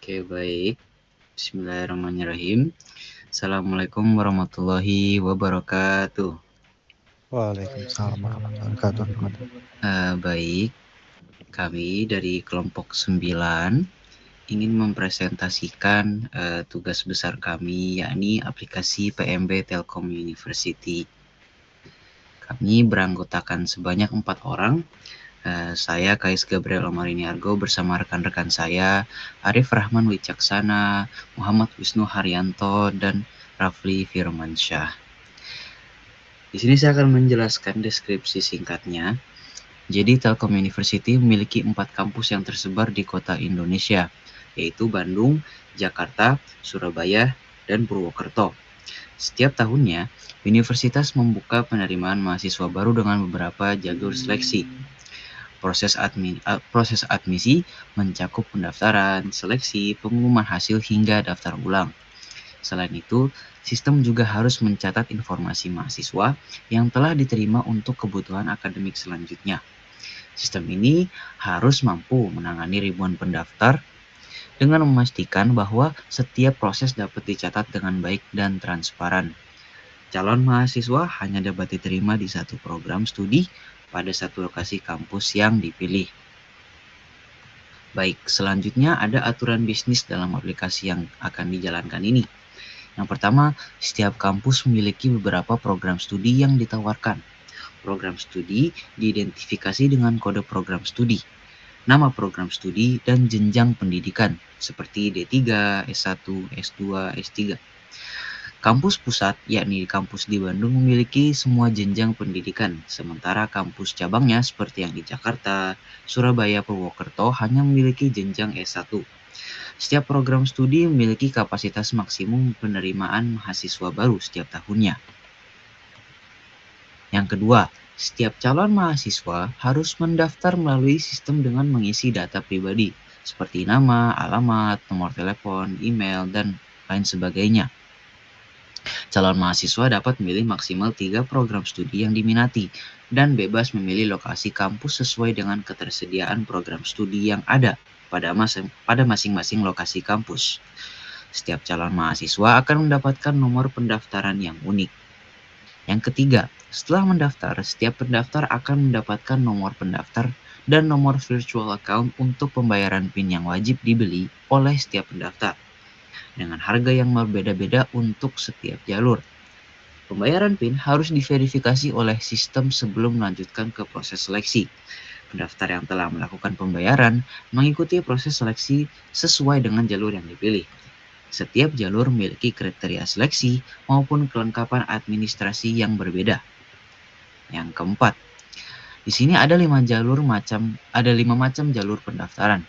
Oke, baik. Bismillahirrahmanirrahim. Assalamualaikum warahmatullahi wabarakatuh. Waalaikumsalam warahmatullahi wabarakatuh. Baik, kami dari kelompok 9 ingin mempresentasikan tugas besar kami, yakni aplikasi PMB Telkom University. Kami beranggotakan sebanyak 4 orang. Saya Kais Gabriel Omarini Argo bersama rekan-rekan saya Arif Rahman Wicaksana, Muhammad Wisnu Haryanto, dan Rafli Firmansyah. Di sini saya akan menjelaskan deskripsi singkatnya. Jadi Telkom University memiliki 4 kampus yang tersebar di kota Indonesia, yaitu Bandung, Jakarta, Surabaya, dan Purwokerto. Setiap tahunnya, universitas membuka penerimaan mahasiswa baru dengan beberapa jalur seleksi. Proses admisi mencakup pendaftaran, seleksi, pengumuman hasil hingga daftar ulang. Selain itu, sistem juga harus mencatat informasi mahasiswa yang telah diterima untuk kebutuhan akademik selanjutnya. Sistem ini harus mampu menangani ribuan pendaftar dengan memastikan bahwa setiap proses dapat dicatat dengan baik dan transparan. Calon mahasiswa hanya dapat diterima di satu program studi pada satu lokasi kampus yang dipilih. Baik, selanjutnya ada aturan bisnis dalam aplikasi yang akan dijalankan ini. Yang pertama, setiap kampus memiliki beberapa program studi yang ditawarkan. Program studi diidentifikasi dengan kode program studi, nama program studi, dan jenjang pendidikan seperti D3, S1, S2, S3. Kampus pusat, yakni kampus di Bandung, memiliki semua jenjang pendidikan, sementara kampus cabangnya seperti yang di Jakarta, Surabaya, Purwokerto hanya memiliki jenjang S1. Setiap program studi memiliki kapasitas maksimum penerimaan mahasiswa baru setiap tahunnya. Yang kedua, setiap calon mahasiswa harus mendaftar melalui sistem dengan mengisi data pribadi, seperti nama, alamat, nomor telepon, email, dan lain sebagainya. Calon mahasiswa dapat memilih maksimal 3 program studi yang diminati dan bebas memilih lokasi kampus sesuai dengan ketersediaan program studi yang ada pada masing-masing lokasi kampus. Setiap calon mahasiswa akan mendapatkan nomor pendaftaran yang unik. Yang ketiga, setelah mendaftar, setiap pendaftar akan mendapatkan nomor pendaftar dan nomor virtual account untuk pembayaran PIN yang wajib dibeli oleh setiap pendaftar, dengan harga yang berbeda-beda untuk setiap jalur. Pembayaran PIN harus diverifikasi oleh sistem sebelum melanjutkan ke proses seleksi. Pendaftar yang telah melakukan pembayaran mengikuti proses seleksi sesuai dengan jalur yang dipilih. Setiap jalur memiliki kriteria seleksi maupun kelengkapan administrasi yang berbeda. Yang keempat, di sini ada 5 macam jalur pendaftaran,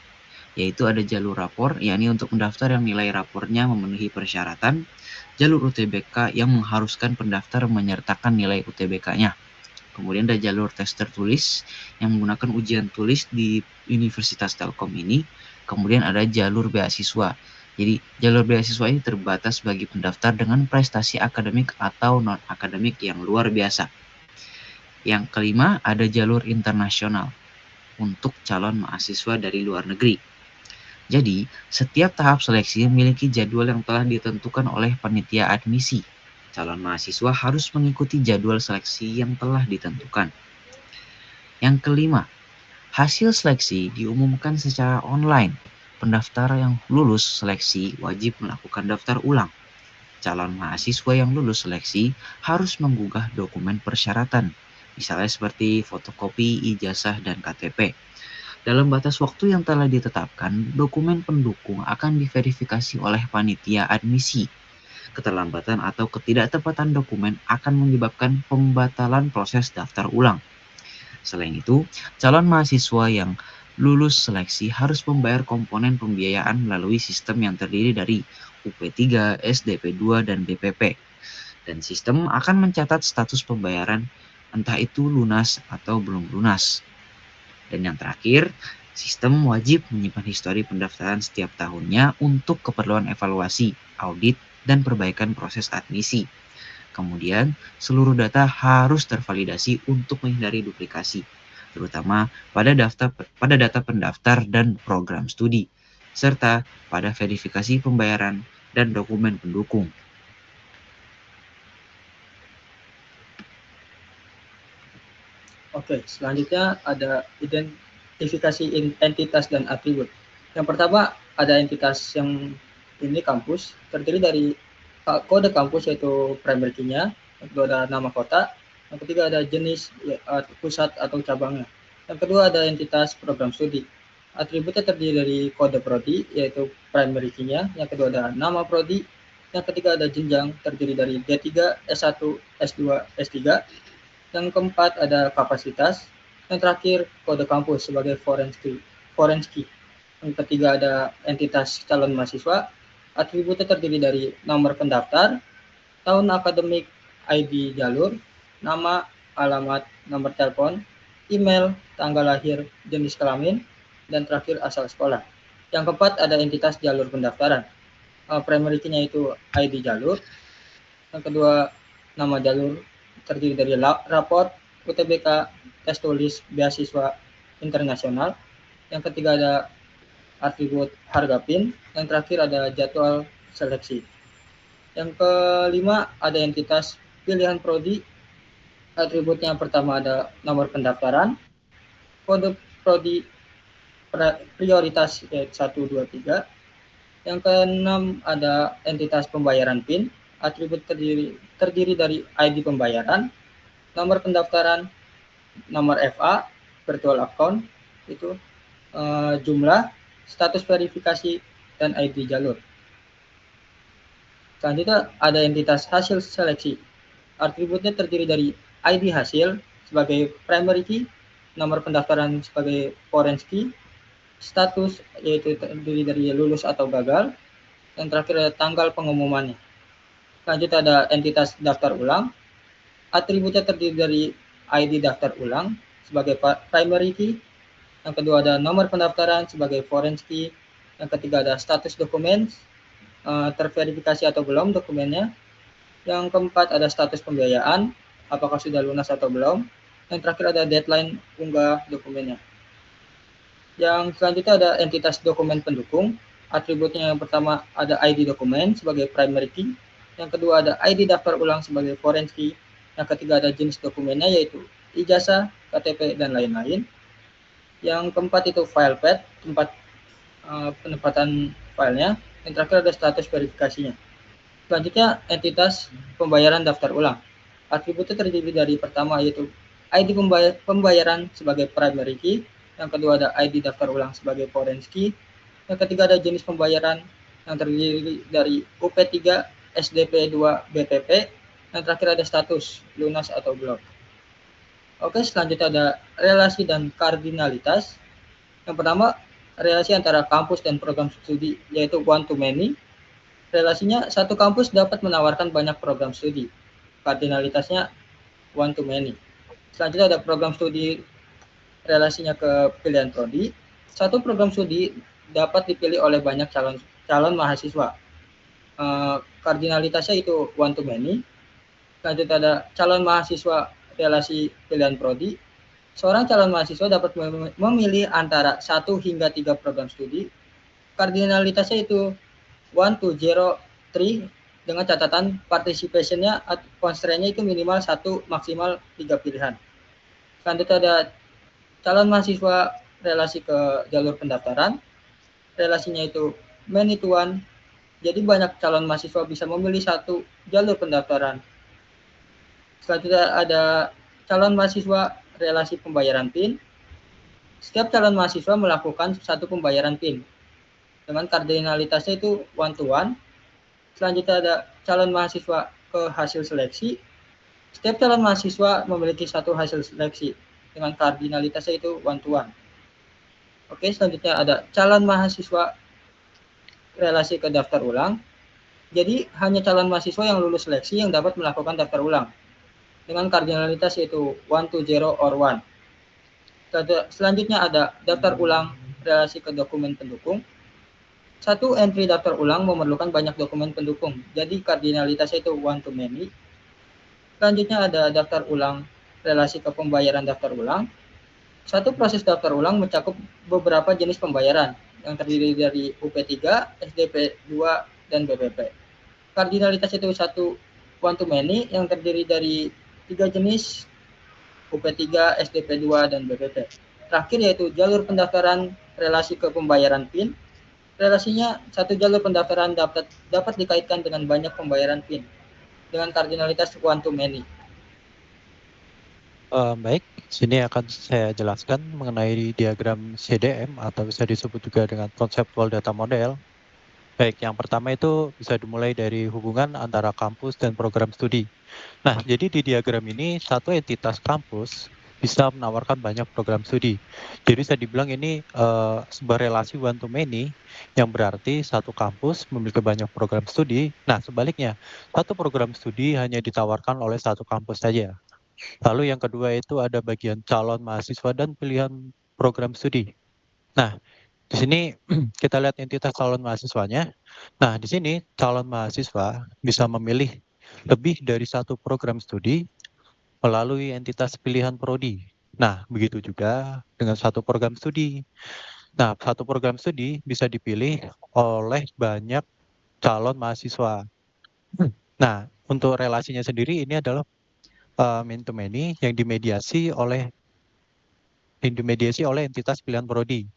yaitu ada jalur rapor, yakni untuk pendaftar yang nilai rapornya memenuhi persyaratan, jalur UTBK yang mengharuskan pendaftar menyertakan nilai UTBK-nya. Kemudian ada jalur tes tertulis yang menggunakan ujian tulis di Universitas Telkom ini. Kemudian ada jalur beasiswa. Jadi jalur beasiswa ini terbatas bagi pendaftar dengan prestasi akademik atau non-akademik yang luar biasa. Yang kelima, ada jalur internasional untuk calon mahasiswa dari luar negeri. Jadi, setiap tahap seleksi memiliki jadwal yang telah ditentukan oleh panitia admisi. Calon mahasiswa harus mengikuti jadwal seleksi yang telah ditentukan. Yang kelima, hasil seleksi diumumkan secara online. Pendaftar yang lulus seleksi wajib melakukan daftar ulang. Calon mahasiswa yang lulus seleksi harus menggugah dokumen persyaratan, misalnya seperti fotokopi ijazah dan KTP. Dalam batas waktu yang telah ditetapkan, dokumen pendukung akan diverifikasi oleh panitia admisi. Keterlambatan atau ketidaktepatan dokumen akan menyebabkan pembatalan proses daftar ulang. Selain itu, calon mahasiswa yang lulus seleksi harus membayar komponen pembiayaan melalui sistem yang terdiri dari UP3, SDP2, dan BPP. Dan sistem akan mencatat status pembayaran, entah itu lunas atau belum lunas. Dan yang terakhir, sistem wajib menyimpan histori pendaftaran setiap tahunnya untuk keperluan evaluasi, audit, dan perbaikan proses admisi. Kemudian, seluruh data harus tervalidasi untuk menghindari duplikasi, terutama pada data pendaftar dan program studi. serta pada verifikasi pembayaran dan dokumen pendukung. Oke, selanjutnya ada identifikasi entitas dan atribut. Yang pertama ada entitas yang ini kampus, terdiri dari kode kampus yaitu primary key-nya, yang kedua ada nama kota, yang ketiga ada jenis pusat atau cabangnya. Yang kedua ada entitas program studi. Atributnya terdiri dari kode prodi yaitu primary key-nya, yang kedua ada nama prodi, yang ketiga ada jenjang terdiri dari D3, S1, S2, S3. Yang keempat ada kapasitas. Yang terakhir kode kampus sebagai foreign key. Yang ketiga ada entitas calon mahasiswa. Atributnya terdiri dari nomor pendaftar, tahun akademik, ID jalur, nama, alamat, nomor telepon, email, tanggal lahir, jenis kelamin, dan terakhir asal sekolah. Yang keempat ada entitas jalur pendaftaran. Primary key-nya itu ID jalur. Yang kedua nama jalur terdiri dari raport, UTBK, tes tulis, beasiswa internasional. Yang ketiga ada atribut harga PIN. Yang terakhir ada jadwal seleksi. Yang kelima ada entitas pilihan prodi. Atributnya yang pertama ada nomor pendaftaran, kode prodi prioritas 1, 2, 3. Yang keenam ada entitas pembayaran PIN. Atribut terdiri dari ID pembayaran, nomor pendaftaran, nomor FA, virtual account, itu jumlah, status verifikasi, dan ID jalur. Selanjutnya ada entitas hasil seleksi. Atributnya terdiri dari ID hasil sebagai primary key, nomor pendaftaran sebagai foreign key, status yaitu terdiri dari lulus atau gagal, yang terakhir ada tanggal pengumumannya. Selanjutnya ada entitas daftar ulang. Atributnya terdiri dari ID daftar ulang sebagai primary key. Yang kedua ada nomor pendaftaran sebagai foreign key. Yang ketiga ada status dokumen, terverifikasi atau belum dokumennya. Yang keempat ada status pembiayaan, apakah sudah lunas atau belum. Yang terakhir ada deadline unggah dokumennya. Yang selanjutnya ada entitas dokumen pendukung. Atributnya yang pertama ada ID dokumen sebagai primary key. Yang kedua ada ID daftar ulang sebagai foreign key. Yang ketiga ada jenis dokumennya yaitu ijazah, KTP, dan lain-lain. Yang keempat itu file path, tempat penempatan filenya. Yang terakhir ada status verifikasinya. Selanjutnya entitas pembayaran daftar ulang. Atributnya terdiri dari pertama yaitu ID pembayaran sebagai primary key. Yang kedua ada ID daftar ulang sebagai foreign key. Yang ketiga ada jenis pembayaran yang terdiri dari UP3, SDP2, BPP. Yang terakhir ada status lunas atau belum. Oke, selanjutnya ada relasi dan kardinalitas. Yang pertama, relasi antara kampus dan program studi yaitu one to many. Relasinya satu kampus dapat menawarkan banyak program studi. Kardinalitasnya one to many. Selanjutnya ada program studi relasinya ke pilihan prodi. Satu program studi dapat dipilih oleh banyak calon mahasiswa. Kardinalitasnya itu one to many. Selanjutnya ada calon mahasiswa relasi pilihan prodi. Seorang calon mahasiswa dapat memilih antara 1 hingga 3 program studi. Kardinalitasnya itu 1 to 0, 3 dengan catatan participation-nya atau constraint-nya itu minimal 1, maksimal 3 pilihan. Selanjutnya ada calon mahasiswa relasi ke jalur pendaftaran. Relasinya itu many to one. Jadi banyak calon mahasiswa bisa memilih satu jalur pendaftaran. Selanjutnya ada calon mahasiswa relasi pembayaran PIN. Setiap calon mahasiswa melakukan satu pembayaran PIN dengan kardinalitasnya itu one to one. Selanjutnya ada calon mahasiswa ke hasil seleksi. Setiap calon mahasiswa memiliki satu hasil seleksi dengan kardinalitasnya itu one to one. Oke, selanjutnya ada calon mahasiswa relasi ke daftar ulang. Jadi hanya calon mahasiswa yang lulus seleksi yang dapat melakukan daftar ulang dengan kardinalitas yaitu 1 to 0 or 1. Selanjutnya ada daftar ulang relasi ke dokumen pendukung. Satu entry daftar ulang memerlukan banyak dokumen pendukung, jadi kardinalitasnya itu one to many. Selanjutnya ada daftar ulang relasi ke pembayaran daftar ulang. Satu proses daftar ulang mencakup beberapa jenis pembayaran. yang terdiri dari UP3, SDP2, dan BPP. Kardinalitas itu satu one to many yang terdiri dari 3 jenis UP3, SDP2, dan BPP. Terakhir yaitu jalur pendaftaran relasi ke pembayaran PIN. Relasinya satu jalur pendaftaran dapat dikaitkan dengan banyak pembayaran PIN dengan kardinalitas one to many. Baik, sini akan saya jelaskan mengenai diagram CDM atau bisa disebut juga dengan conceptual data model. Baik, yang pertama itu bisa dimulai dari hubungan antara kampus dan program studi. Nah, jadi di diagram ini satu entitas kampus bisa menawarkan banyak program studi. Jadi saya dibilang ini sebuah relasi one to many yang berarti satu kampus memiliki banyak program studi. Nah, sebaliknya satu program studi hanya ditawarkan oleh satu kampus saja. Lalu yang kedua itu ada bagian calon mahasiswa dan pilihan program studi. Nah, di sini kita lihat entitas calon mahasiswanya. Nah, di sini calon mahasiswa bisa memilih lebih dari satu program studi melalui entitas pilihan prodi. Nah, begitu juga dengan satu program studi. Nah, satu program studi bisa dipilih oleh banyak calon mahasiswa. Nah, untuk relasinya sendiri ini adalah man to many yang dimediasi oleh entitas pilihan prodi.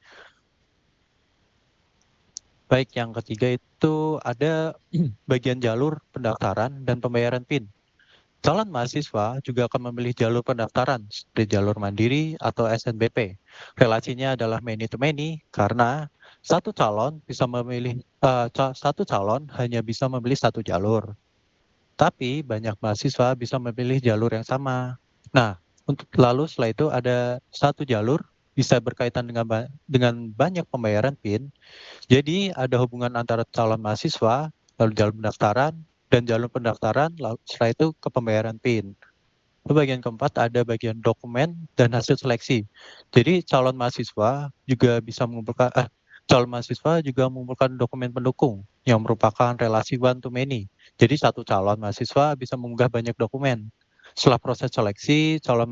Baik, yang ketiga itu ada bagian jalur pendaftaran dan pembayaran PIN. Calon mahasiswa juga akan memilih jalur pendaftaran seperti jalur mandiri atau SNBP. Relasinya adalah many to many karena satu calon hanya bisa memilih satu jalur. Tapi banyak mahasiswa bisa memilih jalur yang sama. Nah, lalu setelah itu ada satu jalur bisa berkaitan dengan banyak pembayaran PIN. Jadi ada hubungan antara calon mahasiswa, lalu jalur pendaftaran, dan jalur pendaftaran, lalu setelah itu ke pembayaran PIN. Lalu bagian keempat ada bagian dokumen dan hasil seleksi. Jadi calon mahasiswa juga mengumpulkan dokumen pendukung yang merupakan relasi one to many. Jadi satu calon mahasiswa bisa mengunggah banyak dokumen. Setelah proses seleksi, calon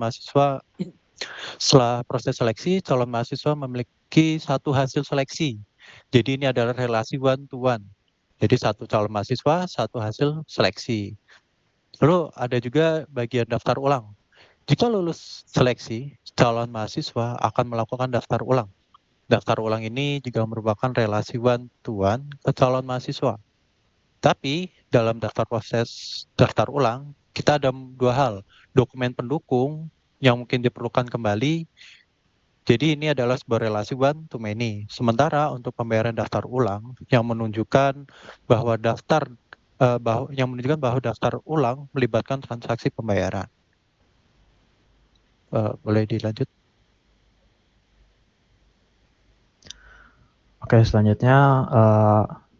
mahasiswa memiliki satu hasil seleksi. Jadi ini adalah relasi one to one. Jadi satu calon mahasiswa, satu hasil seleksi. Lalu ada juga bagian daftar ulang. Jika lulus seleksi, calon mahasiswa akan melakukan daftar ulang. Daftar ulang ini juga merupakan relasi one to one ke calon mahasiswa. Tapi dalam proses daftar ulang, kita ada dua hal. Dokumen pendukung yang mungkin diperlukan kembali. Jadi ini adalah sebuah relasi one to many. Sementara untuk pembayaran daftar ulang yang menunjukkan bahwa daftar ulang melibatkan transaksi pembayaran. Boleh dilanjut? Oke, selanjutnya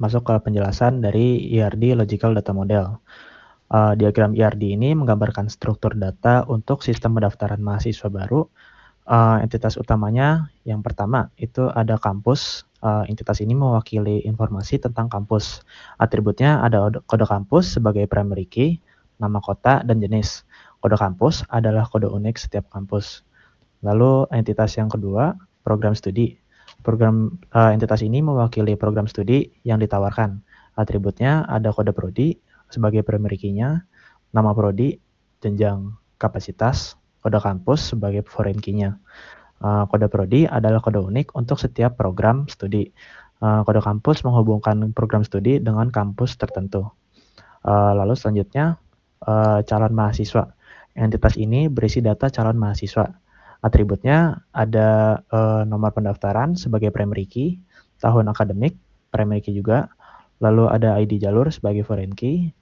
masuk ke penjelasan dari IRD Logical Data Model. Diagram IRD ini menggambarkan struktur data untuk sistem pendaftaran mahasiswa baru. Entitas utamanya yang pertama itu ada kampus. Entitas ini mewakili informasi tentang kampus. Atributnya ada kode kampus sebagai primary key, nama kota, dan jenis. Kode kampus adalah kode unik setiap kampus. Lalu entitas yang kedua, program studi. Entitas ini mewakili program studi yang ditawarkan. Atributnya ada kode prodi sebagai primary key-nya, nama prodi, jenjang kapasitas, kode kampus sebagai foreign key-nya. Kode prodi adalah kode unik untuk setiap program studi. Kode kampus menghubungkan program studi dengan kampus tertentu. Lalu selanjutnya, calon mahasiswa. Entitas ini berisi data calon mahasiswa. Atributnya ada nomor pendaftaran sebagai primary key, tahun akademik, primary key juga, lalu ada ID jalur sebagai foreign key,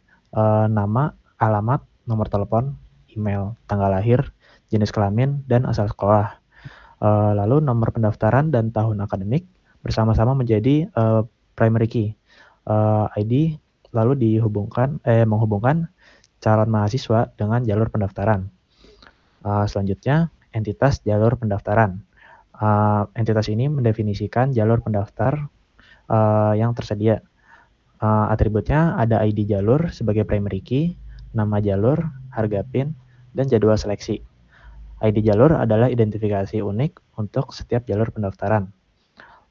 nama, alamat, nomor telepon, email, tanggal lahir, jenis kelamin, dan asal sekolah. Lalu nomor pendaftaran dan tahun akademik bersama-sama menjadi primary key. ID lalu menghubungkan calon mahasiswa dengan jalur pendaftaran. Selanjutnya, entitas jalur pendaftaran. Entitas ini mendefinisikan jalur pendaftar yang tersedia. Atributnya ada ID jalur sebagai primary key, nama jalur, harga PIN, dan jadwal seleksi. ID jalur adalah identifikasi unik untuk setiap jalur pendaftaran.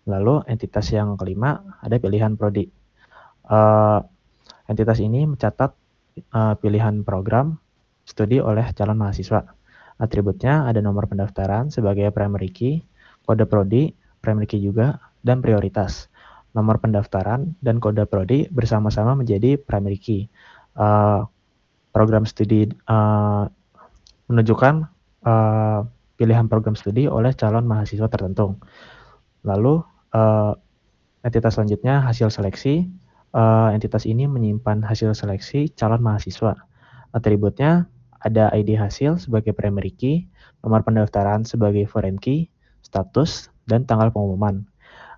Lalu entitas yang kelima ada pilihan prodi. Uh, entitas ini mencatat pilihan program studi oleh calon mahasiswa. Atributnya ada nomor pendaftaran sebagai primary key, kode prodi, primary key juga, dan prioritas. Nomor pendaftaran dan kode prodi bersama-sama menjadi primary key. Program studi menunjukkan pilihan program studi oleh calon mahasiswa tertentu. Lalu entitas selanjutnya hasil seleksi. Entitas ini menyimpan hasil seleksi calon mahasiswa. Atributnya ada ID hasil sebagai primary key, nomor pendaftaran sebagai foreign key, status, dan tanggal pengumuman.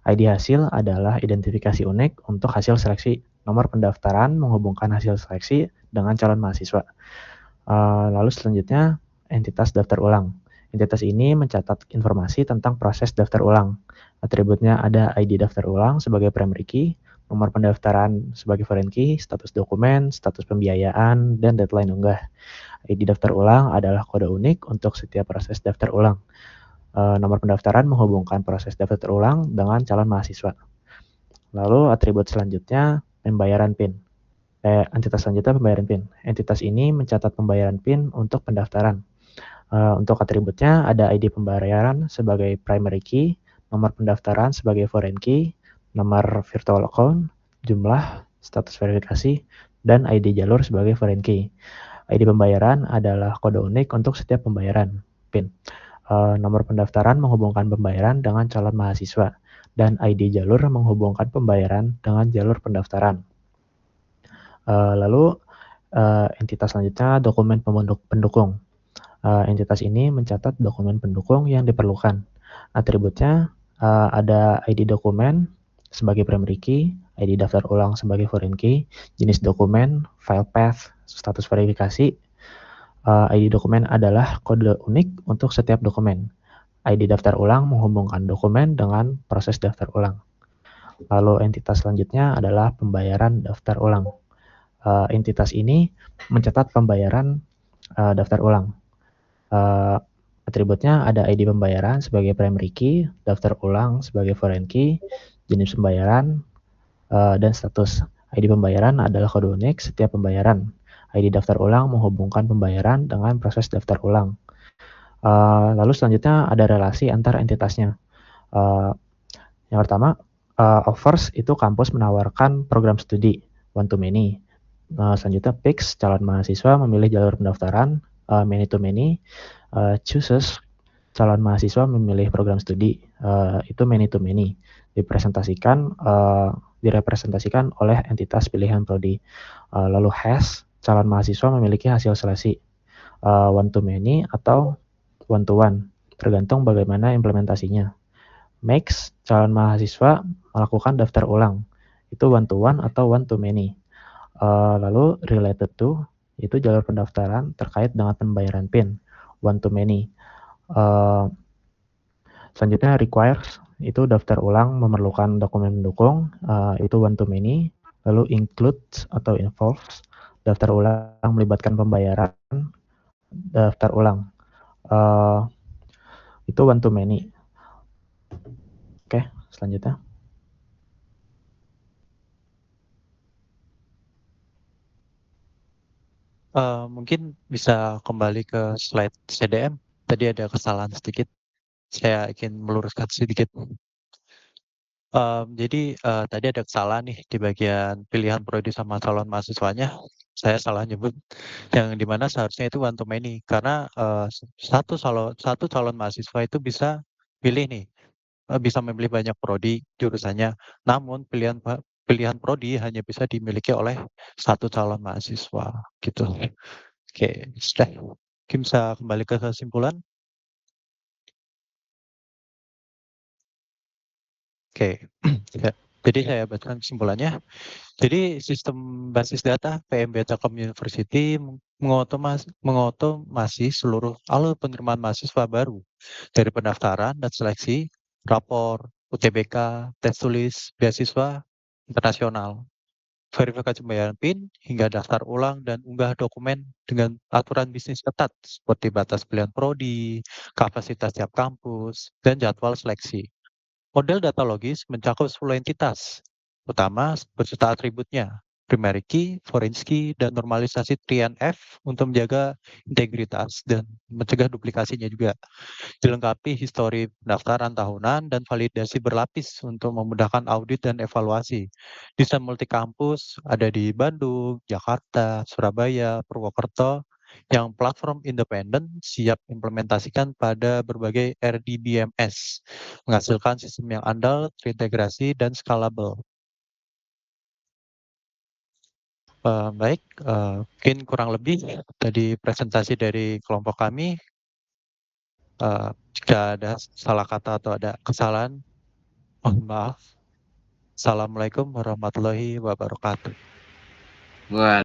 ID hasil adalah identifikasi unik untuk hasil seleksi. Nomor pendaftaran menghubungkan hasil seleksi dengan calon mahasiswa. Lalu selanjutnya entitas daftar ulang. Entitas ini mencatat informasi tentang proses daftar ulang. Atributnya ada ID daftar ulang sebagai primary key, nomor pendaftaran sebagai foreign key, status dokumen, status pembiayaan, dan deadline unggah. ID daftar ulang adalah kode unik untuk setiap proses daftar ulang. Nomor pendaftaran menghubungkan proses daftar ulang dengan calon mahasiswa. Lalu atribut selanjutnya pembayaran PIN. Entitas selanjutnya pembayaran PIN. Entitas ini mencatat pembayaran PIN untuk pendaftaran. Untuk atributnya ada ID pembayaran sebagai primary key, nomor pendaftaran sebagai foreign key, nomor virtual account, jumlah, status verifikasi, dan ID jalur sebagai foreign key. ID pembayaran adalah kode unik untuk setiap pembayaran PIN. Nomor pendaftaran menghubungkan pembayaran dengan calon mahasiswa, dan ID jalur menghubungkan pembayaran dengan jalur pendaftaran. Lalu entitas selanjutnya dokumen pendukung. Entitas ini mencatat dokumen pendukung yang diperlukan. Atributnya ada ID dokumen sebagai primary key, ID daftar ulang sebagai foreign key, jenis dokumen, file path, status verifikasi. ID dokumen adalah kode unik untuk setiap dokumen. ID daftar ulang menghubungkan dokumen dengan proses daftar ulang. Lalu entitas selanjutnya adalah pembayaran daftar ulang. Entitas ini mencatat pembayaran daftar ulang. Atributnya ada ID pembayaran sebagai primary key, daftar ulang sebagai foreign key, jenis pembayaran, dan status. ID pembayaran adalah kode unik setiap pembayaran. ID daftar ulang menghubungkan pembayaran dengan proses daftar ulang. Lalu selanjutnya ada relasi antar entitasnya. Yang pertama, offers itu kampus menawarkan program studi one to many. Selanjutnya PIX, calon mahasiswa memilih jalur pendaftaran many to many. Chooses, calon mahasiswa memilih program studi, itu many to many. Direpresentasikan oleh entitas pilihan prodi. Lalu has, calon mahasiswa memiliki hasil seleksi, one to many atau one to one, tergantung bagaimana implementasinya. Makes, calon mahasiswa melakukan daftar ulang, itu one to one atau one to many. Lalu related to, itu jalur pendaftaran terkait dengan pembayaran PIN, one to many. Selanjutnya requires, itu daftar ulang memerlukan dokumen pendukung, itu one to many. Lalu includes atau involves, daftar ulang melibatkan pembayaran daftar ulang, itu one to many. Oke, selanjutnya. Mungkin bisa kembali ke slide CDM. Tadi ada kesalahan sedikit. Saya ingin meluruskan sedikit. Jadi tadi ada kesalahan nih di bagian pilihan prodi sama calon mahasiswanya. Saya salah nyebut yang dimana seharusnya itu one to many karena satu calon mahasiswa itu bisa pilih nih, bisa memilih banyak prodi jurusannya. Namun pilihan prodi hanya bisa dimiliki oleh satu calon mahasiswa gitu. Oke, sudah. Mungkin bisa kembali ke kesimpulan. Oke, ya. Jadi saya bacakan kesimpulannya. Jadi sistem basis data PMB Telkom University mengotomasi seluruh alur penerimaan mahasiswa baru dari pendaftaran dan seleksi, rapor, UTBK, tes tulis, beasiswa internasional, verifikasi pembayaran PIN, hingga daftar ulang dan unggah dokumen dengan aturan bisnis ketat seperti batas pilihan prodi, kapasitas tiap kampus, dan jadwal seleksi. Model data logis mencakup 10 entitas, utama beserta atributnya, primary key, foreign key, dan normalisasi 3NF untuk menjaga integritas dan mencegah duplikasinya juga. Dilengkapi histori pendaftaran tahunan dan validasi berlapis untuk memudahkan audit dan evaluasi. Desain multikampus ada di Bandung, Jakarta, Surabaya, Purwokerto, yang platform independen siap implementasikan pada berbagai RDBMS, menghasilkan sistem yang andal, terintegrasi, dan scalable. Baik, mungkin kurang lebih tadi presentasi dari kelompok kami. Jika ada salah kata atau ada kesalahan, mohon maaf. Assalamualaikum warahmatullahi wabarakatuh. Wah,